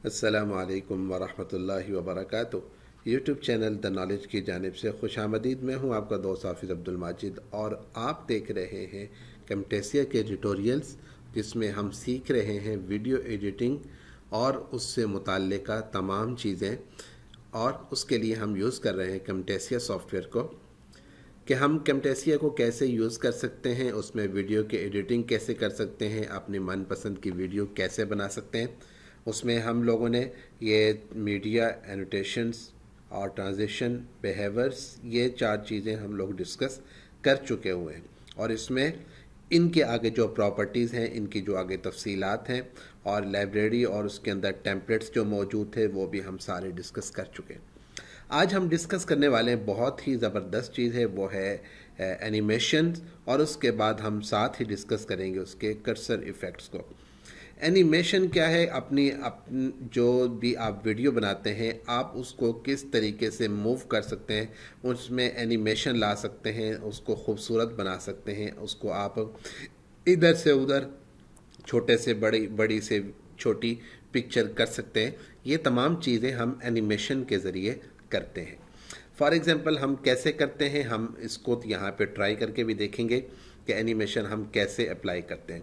अस्सलामु अलैकुम वरहमतुल्लाहि वबरकातुहू। यूट्यूब चैनल द नॉलेज की जानिब से खुशामदीद। मैं हूं आपका दोस्त हाफिज़ अब्दुल माजिद और आप देख रहे हैं कैमटेसिया के ट्यूटोरियल्स, जिसमें हम सीख रहे हैं वीडियो एडिटिंग और उससे मुताल्लिक़ा तमाम चीज़ें। और उसके लिए हम यूज़ कर रहे हैं कैमटेसिया सॉफ्टवेयर को, कि हम कैमटेसिया को कैसे यूज़ कर सकते हैं, उसमें वीडियो की एडिटिंग कैसे कर सकते हैं, अपनी मनपसंद की वीडियो कैसे बना सकते हैं। उसमें हम लोगों ने ये मीडिया एनोटेशंस और ट्रांजिशन बिहेवियर्स, ये 4 चीज़ें हम लोग डिस्कस कर चुके हुए हैं। और इसमें इनके आगे जो प्रॉपर्टीज़ हैं, इनकी जो आगे तफसीलात हैं और लाइब्रेरी और उसके अंदर टेम्पलेट्स जो मौजूद थे, वो भी हम सारे डिस्कस कर चुके हैं। आज हम डिस्कस करने वाले हैं बहुत ही ज़बरदस्त चीज़ है, वो है एनिमेशन। और उसके बाद हम साथ ही डिस्कस करेंगे उसके कर्सर इफ़ेक्ट्स को। एनिमेशन क्या है? अपनी जो भी आप वीडियो बनाते हैं, आप उसको किस तरीके से मूव कर सकते हैं, उसमें एनिमेशन ला सकते हैं, उसको खूबसूरत बना सकते हैं, उसको आप इधर से उधर, छोटे से बड़ी, बड़ी से छोटी पिक्चर कर सकते हैं। ये तमाम चीज़ें हम एनिमेशन के ज़रिए करते हैं। फॉर एग्ज़ाम्पल हम कैसे करते हैं, हम इसको यहाँ पे ट्राई करके भी देखेंगे कि एनिमेशन हम कैसे अप्लाई करते हैं।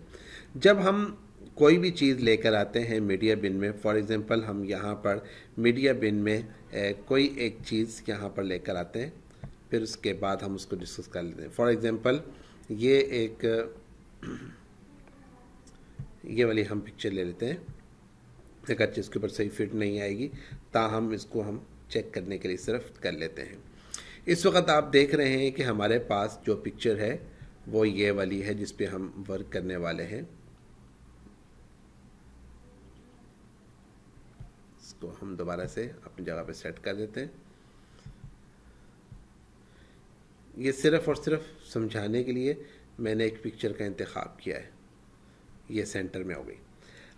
जब हम कोई भी चीज़ लेकर आते हैं मीडिया बिन में, फॉर एग्ज़ाम्पल हम यहाँ पर मीडिया बिन में कोई एक चीज़ यहाँ पर लेकर आते हैं, फिर उसके बाद हम उसको डिस्कस कर लेते हैं। फॉर एग्ज़ाम्पल ये वाली हम पिक्चर ले लेते हैं। अगर जिसके ऊपर सही फिट नहीं आएगी, ताहम इसको हम चेक करने के लिए सिर्फ कर लेते हैं। इस वक्त आप देख रहे हैं कि हमारे पास जो पिक्चर है वो ये वाली है, जिस पे हम वर्क करने वाले हैं। इसको हम दोबारा से अपनी जगह पे सेट कर देते हैं। ये सिर्फ और सिर्फ समझाने के लिए मैंने एक पिक्चर का इंतखाब किया है। ये सेंटर में हो गई।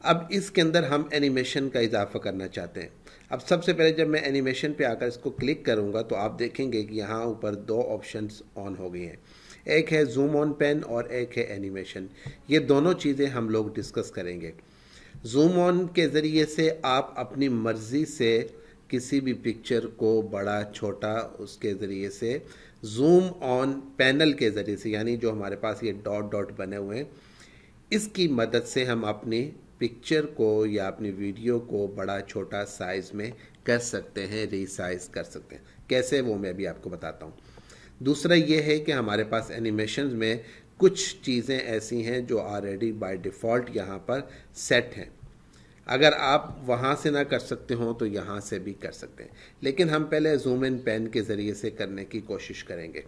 अब इसके अंदर हम एनिमेशन का इजाफा करना चाहते हैं। अब सबसे पहले जब मैं एनिमेशन पे आकर इसको क्लिक करूंगा तो आप देखेंगे कि यहाँ ऊपर 2 ऑप्शंस ऑन हो गई हैं। एक है जूम ऑन पेन और एक है एनिमेशन। ये दोनों चीज़ें हम लोग डिस्कस करेंगे। जूम ऑन के ज़रिए से आप अपनी मर्ज़ी से किसी भी पिक्चर को बड़ा छोटा उसके ज़रिए से जूम ऑन पैनल के ज़रिए से, यानी जो हमारे पास ये डॉट डॉट बने हुए हैं, इसकी मदद से हम अपनी पिक्चर को या अपनी वीडियो को बड़ा छोटा साइज़ में कर सकते हैं, रीसाइज कर सकते हैं। कैसे, वो मैं भी आपको बताता हूँ। दूसरा ये है कि हमारे पास एनिमेशन में कुछ चीज़ें ऐसी हैं जो ऑलरेडी बाय डिफ़ॉल्ट यहाँ पर सेट हैं। अगर आप वहाँ से ना कर सकते हो तो यहाँ से भी कर सकते हैं, लेकिन हम पहले जूम इन पेन के ज़रिए से करने की कोशिश करेंगे।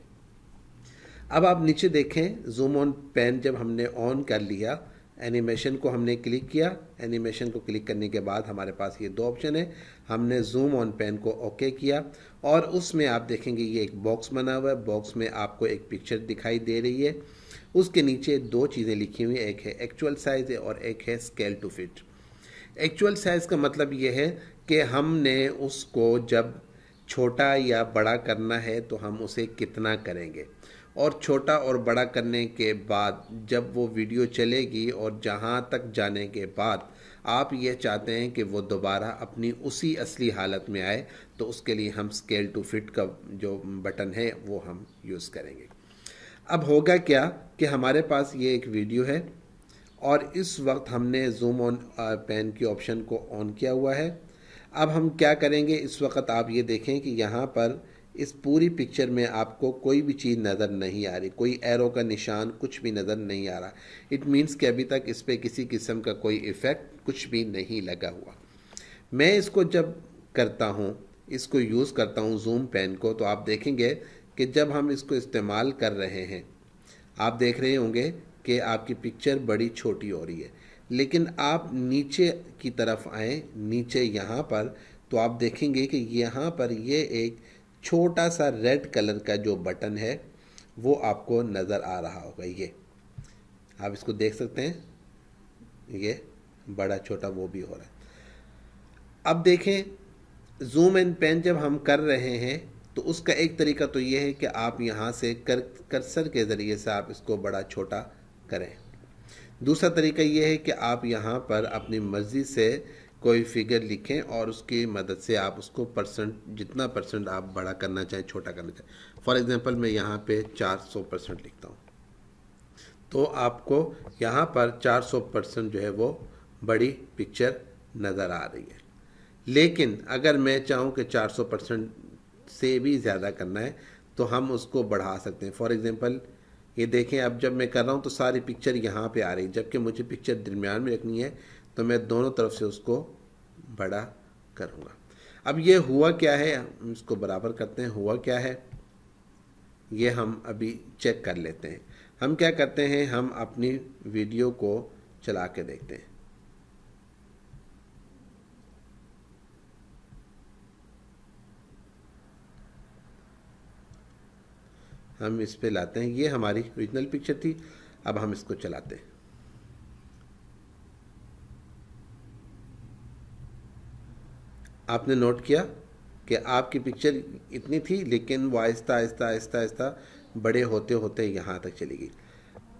अब आप नीचे देखें, जूम ऑन पेन जब हमने ऑन कर लिया, एनिमेशन को हमने क्लिक किया। एनिमेशन को क्लिक करने के बाद हमारे पास ये 2 ऑप्शन है। हमने जूम ऑन पेन को ओके किया और उसमें आप देखेंगे ये एक बॉक्स बना हुआ है। बॉक्स में आपको एक पिक्चर दिखाई दे रही है। उसके नीचे 2 चीज़ें लिखी हुई हैं, एक है एक्चुअल साइज़ और एक है scale to fit. Actual size का मतलब ये है कि हमने उसको जब छोटा या बड़ा करना है तो हम उसे कितना करेंगे, और छोटा और बड़ा करने के बाद जब वो वीडियो चलेगी और जहाँ तक जाने के बाद आप ये चाहते हैं कि वो दोबारा अपनी उसी असली हालत में आए, तो उसके लिए हम स्केल टू फिट का जो बटन है वो हम यूज़ करेंगे। अब होगा क्या कि हमारे पास ये एक वीडियो है और इस वक्त हमने जूम ऑन पेन की ऑप्शन को ऑन किया हुआ है। अब हम क्या करेंगे, इस वक्त आप ये देखें कि यहाँ पर इस पूरी पिक्चर में आपको कोई भी चीज़ नज़र नहीं आ रही, कोई एरो का निशान कुछ भी नज़र नहीं आ रहा। इट मीन्स कि अभी तक इस पर किसी किस्म का कोई इफ़ेक्ट कुछ भी नहीं लगा हुआ। मैं इसको जब करता हूँ, इसको यूज़ करता हूँ जूम पेन को, तो आप देखेंगे कि जब हम इसको इस्तेमाल कर रहे हैं, आप देख रहे होंगे कि आपकी पिक्चर बड़ी छोटी हो रही है। लेकिन आप नीचे की तरफ आएँ, नीचे यहाँ पर, तो आप देखेंगे कि यहाँ पर ये एक छोटा सा रेड कलर का जो बटन है वो आपको नज़र आ रहा होगा। ये आप इसको देख सकते हैं, ये बड़ा छोटा वो भी हो रहा है। अब देखें, जूम इन पेन जब हम कर रहे हैं तो उसका एक तरीका तो ये है कि आप यहाँ से कर्सर के ज़रिए से आप इसको बड़ा छोटा करें। दूसरा तरीका ये है कि आप यहाँ पर अपनी मर्ज़ी से कोई फिगर लिखें और उसकी मदद से आप उसको जितना परसेंट आप बड़ा करना चाहें, छोटा करना चाहें। फॉर एग्जांपल मैं यहाँ पे 400% लिखता हूँ, तो आपको यहाँ पर 400% जो है वो बड़ी पिक्चर नज़र आ रही है। लेकिन अगर मैं चाहूँ कि 400% से भी ज़्यादा करना है तो हम उसको बढ़ा सकते हैं। फॉर एग्जांपल ये देखें, अब जब मैं कर रहा हूँ तो सारी पिक्चर यहाँ पे आ रही है, जबकि मुझे पिक्चर दरमियान में रखनी है, तो मैं दोनों तरफ से उसको बड़ा करूँगा। अब ये हुआ क्या है, हम इसको बराबर करते हैं। हुआ क्या है ये हम अभी चेक कर लेते हैं। हम क्या करते हैं, हम अपनी वीडियो को चला के देखते हैं। हम इस पे लाते हैं, ये हमारी ओरिजिनल पिक्चर थी। अब हम इसको चलाते हैं। आपने नोट किया कि आपकी पिक्चर इतनी थी, लेकिन वो आहिस्ता आहिस्ता आहिस्ता आहिस्ता बड़े होते होते यहाँ तक चली गई।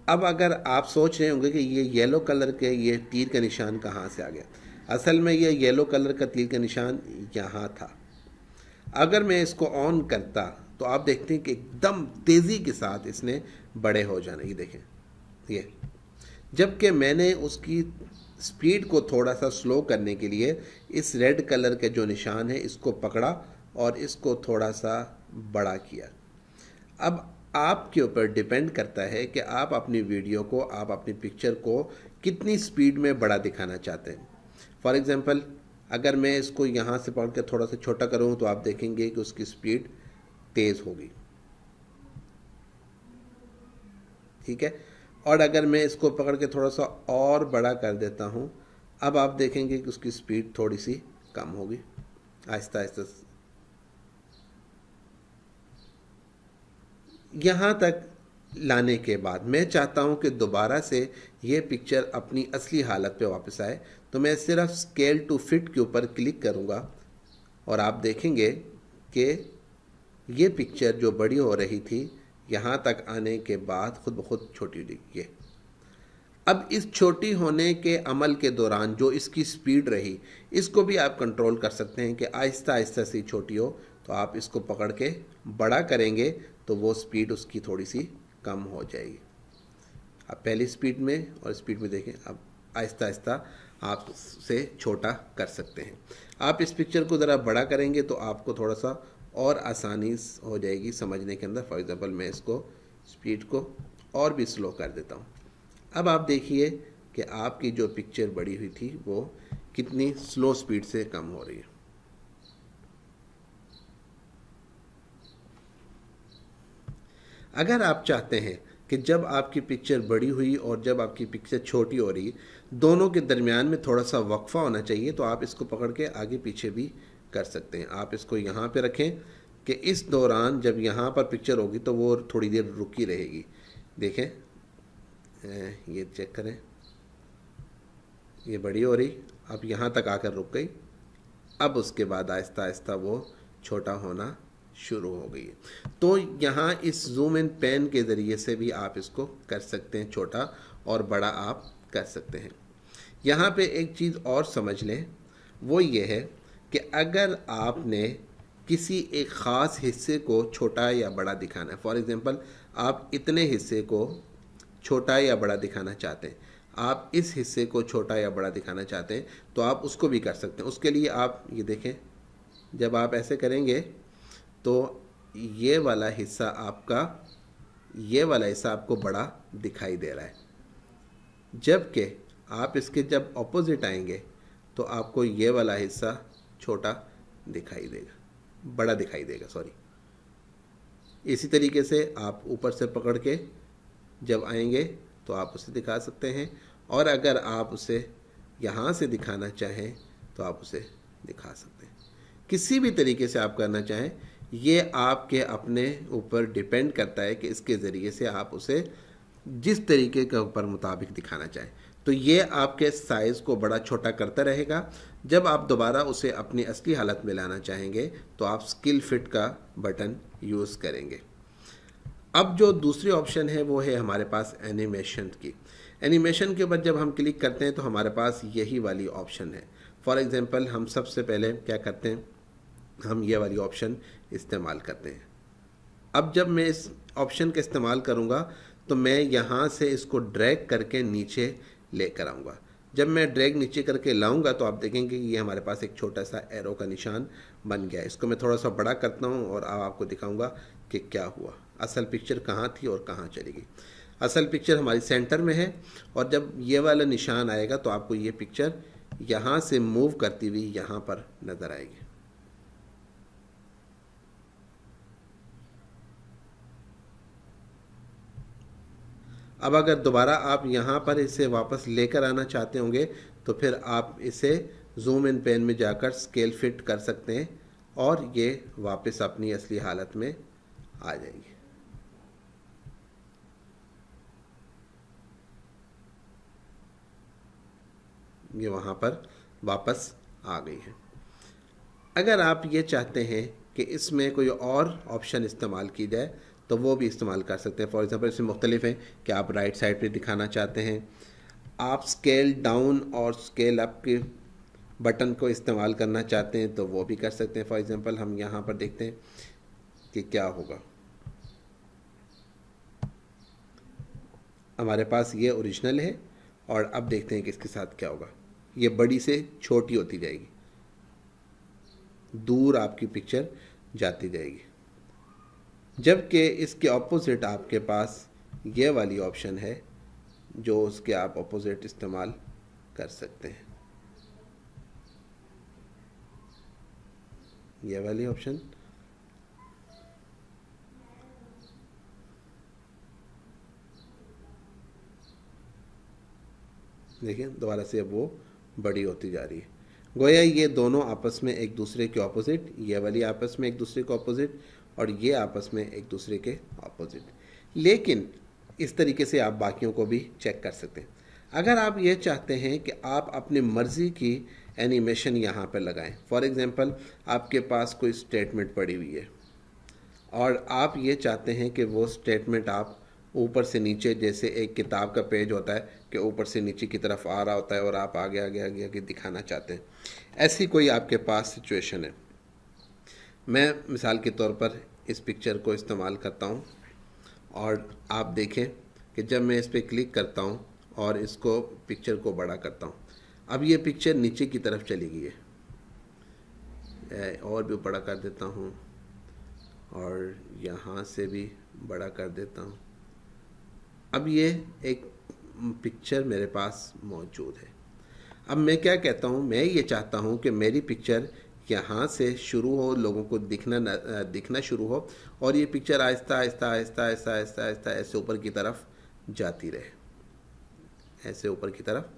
अब अगर आप सोच रहे होंगे कि ये येलो कलर के ये तीर का निशान कहाँ से आ गया, असल में ये येलो कलर का तीर का निशान यहाँ था। अगर मैं इसको ऑन करता तो आप देखते हैं कि एकदम तेज़ी के साथ इसने बड़े हो जाना। ये देखें, ये जबकि मैंने उसकी स्पीड को थोड़ा सा स्लो करने के लिए इस रेड कलर के जो निशान है इसको पकड़ा और इसको थोड़ा सा बड़ा किया। अब आपके ऊपर डिपेंड करता है कि आप अपनी वीडियो को, आप अपनी पिक्चर को कितनी स्पीड में बड़ा दिखाना चाहते हैं। फॉर एग्ज़ाम्पल अगर मैं इसको यहाँ से पकड़ के थोड़ा सा छोटा करूँ तो आप देखेंगे कि उसकी स्पीड तेज़ होगी, ठीक है। और अगर मैं इसको पकड़ के थोड़ा सा और बड़ा कर देता हूँ, अब आप देखेंगे कि उसकी स्पीड थोड़ी सी कम होगी, आहिस्ता आहिस्ता। यहाँ तक लाने के बाद मैं चाहता हूँ कि दोबारा से ये पिक्चर अपनी असली हालत पे वापस आए, तो मैं सिर्फ स्केल टू फिट के ऊपर क्लिक करूँगा और आप देखेंगे कि ये पिक्चर जो बड़ी हो रही थी यहाँ तक आने के बाद खुद ब खुद छोटी हुई। ये अब इस छोटी होने के अमल के दौरान जो इसकी स्पीड रही, इसको भी आप कंट्रोल कर सकते हैं कि आहिस्ता आहिस्ता सी छोटी हो। तो आप इसको पकड़ के बड़ा करेंगे तो वो स्पीड उसकी थोड़ी सी कम हो जाएगी। अब पहली स्पीड में और स्पीड में देखें, अब आहिस्ता आहिस्ता आप उसे छोटा कर सकते हैं। आप इस पिक्चर को ज़रा बड़ा करेंगे तो आपको थोड़ा सा और आसानी हो जाएगी समझने के अंदर। फॉर एग्ज़ाम्पल मैं इसको स्पीड को और भी स्लो कर देता हूँ। अब आप देखिए कि आपकी जो पिक्चर बड़ी हुई थी वो कितनी स्लो स्पीड से कम हो रही है। अगर आप चाहते हैं कि जब आपकी पिक्चर बड़ी हुई और जब आपकी पिक्चर छोटी हो रही, दोनों के दरमियान में थोड़ा सा वक्फा होना चाहिए, तो आप इसको पकड़ के आगे पीछे भी कर सकते हैं। आप इसको यहाँ पे रखें कि इस दौरान जब यहाँ पर पिक्चर होगी तो वो थोड़ी देर रुकी रहेगी। देखें, ये चेक करें, ये बड़ी हो रही, अब यहाँ तक आकर रुक गई। अब उसके बाद आहिस्ता आहिस्ता वो छोटा होना शुरू हो गई है। तो यहाँ इस जूम इन पेन के ज़रिए से भी आप इसको कर सकते हैं, छोटा और बड़ा आप कर सकते हैं। यहाँ पे एक चीज़ और समझ लें, वो ये है कि अगर आपने किसी एक ख़ास हिस्से को छोटा या बड़ा दिखाना है, फॉर एग्ज़ाम्पल आप इतने हिस्से को छोटा या बड़ा दिखाना चाहते हैं, आप इस हिस्से को छोटा या बड़ा दिखाना चाहते हैं, तो आप उसको भी कर सकते हैं। उसके लिए आप ये देखें, जब आप ऐसे करेंगे तो ये वाला हिस्सा आपको बड़ा दिखाई दे रहा है, जबकि आप इसके जब ऑपोजिट आएंगे तो आपको ये वाला हिस्सा छोटा दिखाई देगा, बड़ा दिखाई देगा, सॉरी। इसी तरीके से आप ऊपर से पकड़ के जब आएंगे तो आप उसे दिखा सकते हैं, और अगर आप उसे यहाँ से दिखाना चाहें तो आप उसे दिखा सकते हैं। किसी भी तरीके से आप करना चाहें, ये आपके अपने ऊपर डिपेंड करता है कि इसके ज़रिए से आप उसे जिस तरीके के ऊपर मुताबिक दिखाना चाहें। तो ये आपके साइज़ को बड़ा छोटा करता रहेगा। जब आप दोबारा उसे अपनी असली हालत में लाना चाहेंगे तो आप स्किल फिट का बटन यूज़ करेंगे। अब जो दूसरी ऑप्शन है वो है हमारे पास एनिमेशन की। एनिमेशन के ऊपर जब हम क्लिक करते हैं तो हमारे पास यही वाली ऑप्शन है। फॉर एग्ज़ाम्पल हम सबसे पहले क्या करते हैं, हम ये वाली ऑप्शन इस्तेमाल करते हैं। अब जब मैं इस ऑप्शन का इस्तेमाल करूँगा तो मैं यहाँ से इसको ड्रैग करके नीचे लेकर आऊँगा। जब मैं ड्रैग नीचे करके लाऊंगा तो आप देखेंगे कि ये हमारे पास एक छोटा सा एरो का निशान बन गया है। इसको मैं थोड़ा सा बड़ा करता हूँ और अब आपको दिखाऊंगा कि क्या हुआ, असल पिक्चर कहाँ थी और कहाँ चली गई। असल पिक्चर हमारी सेंटर में है और जब ये वाला निशान आएगा तो आपको ये पिक्चर यहाँ से मूव करती हुई यहाँ पर नज़र आएगी। अब अगर दोबारा आप यहाँ पर इसे वापस लेकर आना चाहते होंगे तो फिर आप इसे जूम इन पेन में जाकर स्केल फिट कर सकते हैं और ये वापस अपनी असली हालत में आ जाएगी। ये वहाँ पर वापस आ गई है। अगर आप ये चाहते हैं कि इसमें कोई और ऑप्शन इस्तेमाल की जाए तो वो भी इस्तेमाल कर सकते हैं। फॉर एग्ज़ाम्पल इसमें मुख्तलिफ हैं कि आप राइट साइड पे दिखाना चाहते हैं, आप स्केल डाउन और स्केल अप के बटन को इस्तेमाल करना चाहते हैं तो वो भी कर सकते हैं। फॉर एग्ज़ाम्पल हम यहाँ पर देखते हैं कि क्या होगा। हमारे पास ये ओरिजिनल है और अब देखते हैं कि इसके साथ क्या होगा। ये बड़ी से छोटी होती जाएगी, दूर आपकी पिक्चर जाती जाएगी, जबकि इसके ऑपोजिट आपके पास ये वाली ऑप्शन है जो उसके आप ऑपोजिट इस्तेमाल कर सकते हैं। ये वाली ऑप्शन देखिए दोबारा से अब वो बड़ी होती जा रही है। गोया ये दोनों आपस में एक दूसरे के ऑपोजिट, ये वाली आपस में एक दूसरे के ऑपोजिट और ये आपस में एक दूसरे के ऑपोजिट। लेकिन इस तरीके से आप बाकियों को भी चेक कर सकते हैं। अगर आप ये चाहते हैं कि आप अपनी मर्ज़ी की एनिमेशन यहाँ पर लगाएं, फॉर एग्ज़ाम्पल आपके पास कोई स्टेटमेंट पड़ी हुई है और आप ये चाहते हैं कि वो स्टेटमेंट आप ऊपर से नीचे, जैसे एक किताब का पेज होता है कि ऊपर से नीचे की तरफ आ रहा होता है और आप आगे आगे आगे आगे दिखाना चाहते हैं, ऐसी कोई आपके पास सिचुएशन है। मैं मिसाल के तौर पर इस पिक्चर को इस्तेमाल करता हूँ और आप देखें कि जब मैं इस पर क्लिक करता हूँ और इसको पिक्चर को बड़ा करता हूँ, अब ये पिक्चर नीचे की तरफ चली गई है। और भी बड़ा कर देता हूँ और यहाँ से भी बड़ा कर देता हूँ। अब ये एक पिक्चर मेरे पास मौजूद है। अब मैं क्या कहता हूँ, मैं ये चाहता हूँ कि मेरी पिक्चर यहाँ से शुरू हो, लोगों को दिखना शुरू हो और ये पिक्चर आहिस्ता आहिस्ता आहिस्ता आहिस्ता आहिस्ता आहिस्ता ऐसे ऊपर की तरफ जाती रहे, ऐसे ऊपर की तरफ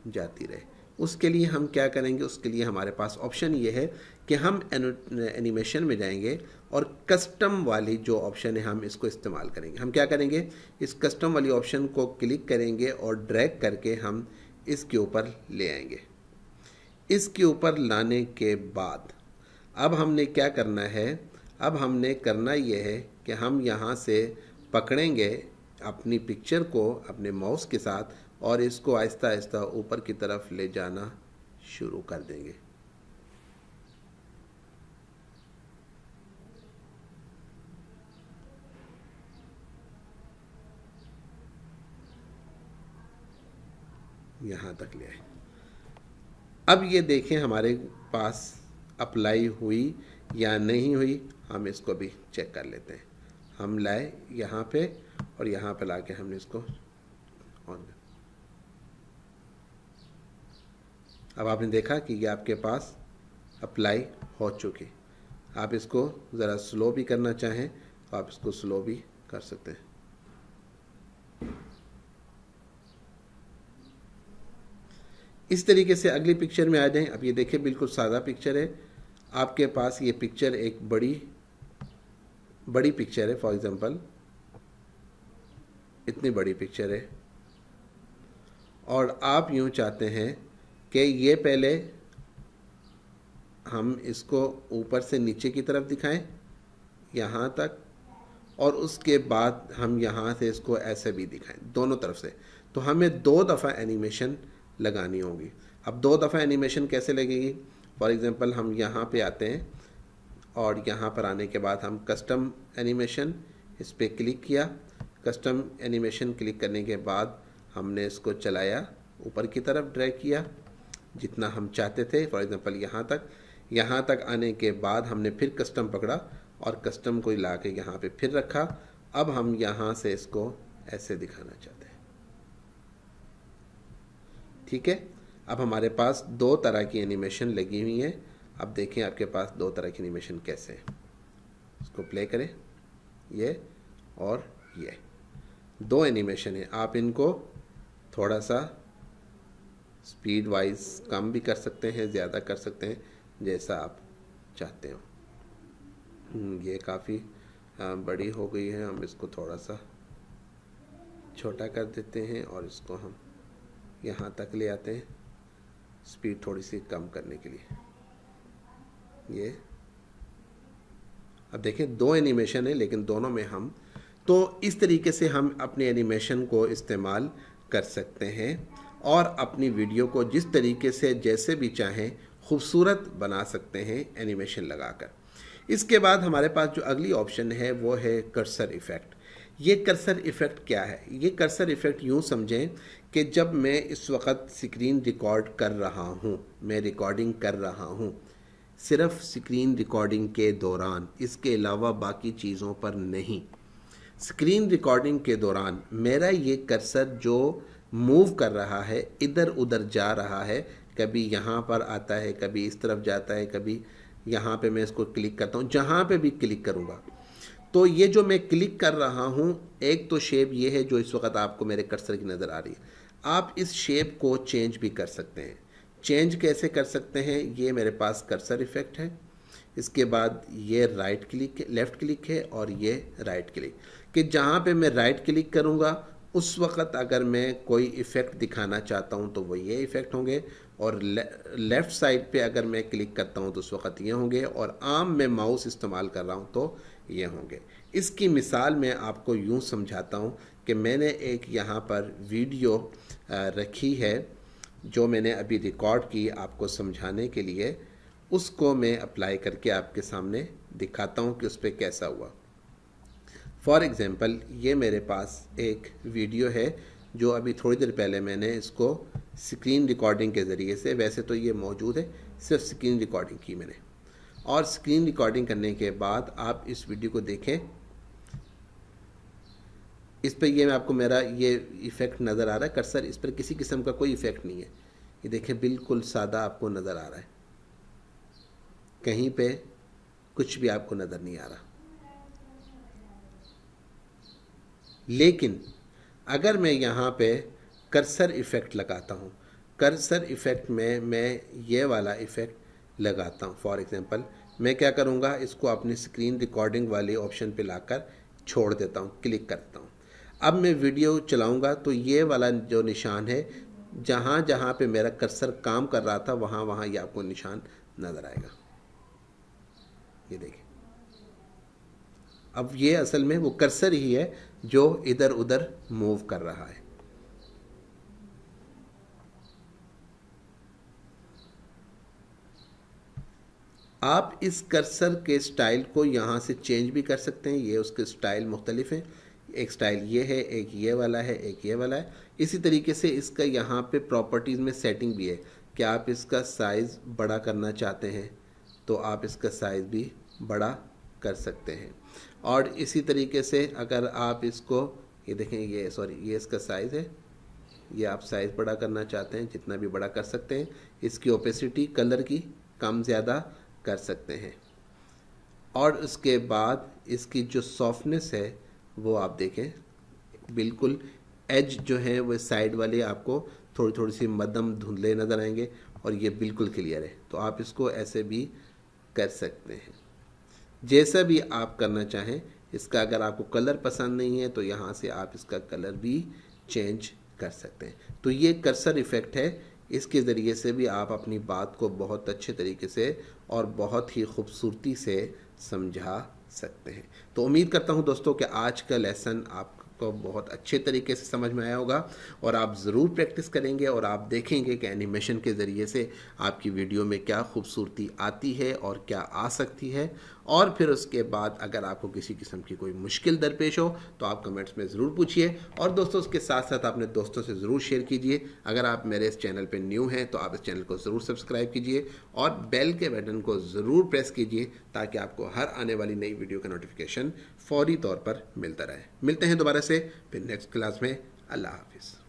जाती रहे। उसके लिए हम क्या करेंगे, उसके लिए हमारे पास ऑप्शन ये है कि हम एनिमेशन में जाएंगे और कस्टम वाली जो ऑप्शन है हम इसको इस्तेमाल करेंगे। हम क्या करेंगे, इस कस्टम वाली ऑप्शन को क्लिक करेंगे और ड्रैग करके हम इसके ऊपर ले आएंगे। इसके ऊपर लाने के बाद अब हमने क्या करना है, अब हमने करना ये है कि हम यहाँ से पकड़ेंगे अपनी पिक्चर को अपने माउस के साथ और इसको आहिस्ता आहिस्ता ऊपर की तरफ ले जाना शुरू कर देंगे। यहाँ तक ले आए। अब ये देखें हमारे पास अप्लाई हुई या नहीं हुई, हम इसको भी चेक कर लेते हैं। हम लाए यहाँ पे और यहाँ पे लाके हमने इसको ऑन। अब आपने देखा कि ये आपके पास अप्लाई हो चुकी। आप इसको ज़रा स्लो भी करना चाहें तो आप इसको स्लो भी कर सकते हैं। इस तरीके से अगली पिक्चर में आ जाएं। अब ये देखिए बिल्कुल सादा पिक्चर है, आपके पास ये पिक्चर एक बड़ी पिक्चर है। फॉर एग्ज़ाम्पल इतनी बड़ी पिक्चर है और आप यूँ चाहते हैं कि ये पहले हम इसको ऊपर से नीचे की तरफ दिखाएं यहाँ तक और उसके बाद हम यहाँ से इसको ऐसे भी दिखाएं दोनों तरफ से। तो हमें 2 दफ़ा एनिमेशन लगानी होगी। अब 2 दफ़ा एनिमेशन कैसे लगेगी? फॉर एग्ज़ाम्पल हम यहाँ पे आते हैं और यहाँ पर आने के बाद हम कस्टम एनिमेशन, इस पर क्लिक किया। कस्टम एनिमेशन क्लिक करने के बाद हमने इसको चलाया, ऊपर की तरफ ड्रैग किया जितना हम चाहते थे, फॉर एग्ज़ाम्पल यहाँ तक आने के बाद हमने फिर कस्टम पकड़ा और कस्टम को ला के यहाँ पे फिर रखा। अब हम यहाँ से इसको ऐसे दिखाना चाहते हैं, ठीक है। अब हमारे पास 2 तरह की एनिमेशन लगी हुई है। अब देखें आपके पास 2 तरह की एनिमेशन कैसे है। इसको प्ले करें, ये और ये 2 एनिमेशन है। आप इनको थोड़ा सा स्पीड वाइज कम भी कर सकते हैं, ज़्यादा कर सकते हैं, जैसा आप चाहते हो। ये काफ़ी बड़ी हो गई है, हम इसको थोड़ा सा छोटा कर देते हैं और इसको हम यहाँ तक ले आते हैं, स्पीड थोड़ी सी कम करने के लिए। ये अब देखें 2 एनिमेशन है, लेकिन दोनों में हम तो इस तरीके से हम अपने एनिमेशन को इस्तेमाल कर सकते हैं और अपनी वीडियो को जिस तरीके से जैसे भी चाहें खूबसूरत बना सकते हैं एनिमेशन लगाकर। इसके बाद हमारे पास जो अगली ऑप्शन है वो है कर्सर इफ़ेक्ट। ये कर्सर इफ़ेक्ट क्या है? ये कर्सर इफ़ेक्ट यूँ समझें कि जब मैं इस वक्त स्क्रीन रिकॉर्ड कर रहा हूँ, मैं रिकॉर्डिंग कर रहा हूँ, सिर्फ स्क्रीन रिकॉर्डिंग के दौरान, इसके अलावा बाकी चीज़ों पर नहीं। स्क्रीन रिकॉर्डिंग के दौरान मेरा ये कर्सर जो मूव कर रहा है, इधर उधर जा रहा है, कभी यहाँ पर आता है, कभी इस तरफ जाता है, कभी यहाँ पे मैं इसको क्लिक करता हूँ, जहाँ पे भी क्लिक करूँगा तो ये जो मैं क्लिक कर रहा हूँ, एक तो शेप ये है जो इस वक्त आपको मेरे कर्सर की नज़र आ रही है। आप इस शेप को चेंज भी कर सकते हैं। चेंज कैसे कर सकते हैं? ये मेरे पास कर्सर इफ़ेक्ट है, इसके बाद ये राइट क्लिक, लेफ़्ट क्लिक है और ये राइट क्लिक, कि जहाँ पे मैं राइट क्लिक करूँगा उस वक़्त अगर मैं कोई इफ़ेक्ट दिखाना चाहता हूँ तो वो ये इफ़ेक्ट होंगे, और लेफ़्ट साइड पे अगर मैं क्लिक करता हूँ तो उस वक़्त ये होंगे, और आम मैं माउस इस्तेमाल कर रहा हूँ तो ये होंगे। इसकी मिसाल मैं आपको यूँ समझाता हूँ कि मैंने एक यहाँ पर वीडियो रखी है जो मैंने अभी रिकॉर्ड की आपको समझाने के लिए, उसको मैं अप्लाई करके आपके सामने दिखाता हूँ कि उस पर कैसा हुआ। फॉर एग्ज़ाम्पल ये मेरे पास एक वीडियो है जो अभी थोड़ी देर पहले मैंने इसको स्क्रीन रिकॉर्डिंग के ज़रिए से, वैसे तो ये मौजूद है, सिर्फ स्क्रीन रिकॉर्डिंग की मैंने, और स्क्रीन रिकॉर्डिंग करने के बाद आप इस वीडियो को देखें। इस पर ये आपको मेरा ये इफ़ेक्ट नज़र आ रहा है कर्सर, इस पर किसी किस्म का कोई इफ़ेक्ट नहीं है। ये देखें बिल्कुल सादा आपको नज़र आ रहा है, कहीं पे कुछ भी आपको नज़र नहीं आ रहा। लेकिन अगर मैं यहाँ पे कर्सर इफ़ेक्ट लगाता हूँ, कर्सर इफ़ेक्ट में मैं ये वाला इफ़ेक्ट लगाता हूँ, फॉर एग्ज़ाम्पल मैं क्या करूँगा, इसको अपनी स्क्रीन रिकॉर्डिंग वाले ऑप्शन पे लाकर छोड़ देता हूँ, क्लिक करता हूँ। अब मैं वीडियो चलाऊँगा तो ये वाला जो निशान है, जहाँ जहाँ पे मेरा कर्सर काम कर रहा था वहाँ वहाँ ये आपको निशान नज़र आएगा। ये देखिए, अब ये असल में वो कर्सर ही है जो इधर उधर मूव कर रहा है। आप इस कर्सर के स्टाइल को यहाँ से चेंज भी कर सकते हैं। ये उसके स्टाइल मुख्तलिफ हैं, एक स्टाइल ये है, एक ये वाला है, एक ये वाला है। इसी तरीके से इसका यहाँ पे प्रॉपर्टीज़ में सेटिंग भी है कि आप इसका साइज़ बड़ा करना चाहते हैं तो आप इसका साइज़ भी बड़ा कर सकते हैं। और इसी तरीके से अगर आप इसको, ये देखें, ये सॉरी, ये इसका साइज़ है, ये आप साइज़ बड़ा करना चाहते हैं जितना भी बड़ा कर सकते हैं। इसकी ओपेसिटी कलर की कम ज़्यादा कर सकते हैं। और उसके बाद इसकी जो सॉफ्टनेस है वो आप देखें, बिल्कुल एज जो है वो साइड वाले आपको थोड़ी थोड़ी सी मध्यम धुंधले नज़र आएंगे और ये बिल्कुल क्लियर है। तो आप इसको ऐसे भी कर सकते हैं, जैसा भी आप करना चाहें। इसका अगर आपको कलर पसंद नहीं है तो यहाँ से आप इसका कलर भी चेंज कर सकते हैं। तो ये कर्सर इफ़ेक्ट है, इसके ज़रिए से भी आप अपनी बात को बहुत अच्छे तरीके से और बहुत ही खूबसूरती से समझा सकते हैं। तो उम्मीद करता हूँ दोस्तों कि आज का लेसन आपको आपको बहुत अच्छे तरीके से समझ में आया होगा और आप ज़रूर प्रैक्टिस करेंगे और आप देखेंगे कि एनिमेशन के ज़रिए से आपकी वीडियो में क्या खूबसूरती आती है और क्या आ सकती है। और फिर उसके बाद अगर आपको किसी किस्म की कोई मुश्किल दरपेश हो तो आप कमेंट्स में ज़रूर पूछिए और दोस्तों उसके साथ साथ अपने दोस्तों से ज़रूर शेयर कीजिए। अगर आप मेरे इस चैनल पे न्यू हैं तो आप इस चैनल को ज़रूर सब्सक्राइब कीजिए और बेल के बटन को ज़रूर प्रेस कीजिए ताकि आपको हर आने वाली नई वीडियो का नोटिफिकेशन फौरी तौर पर मिलता रहे। मिलते हैं दोबारा से फिर नेक्स्ट क्लास में। अल्लाह हाफिज़।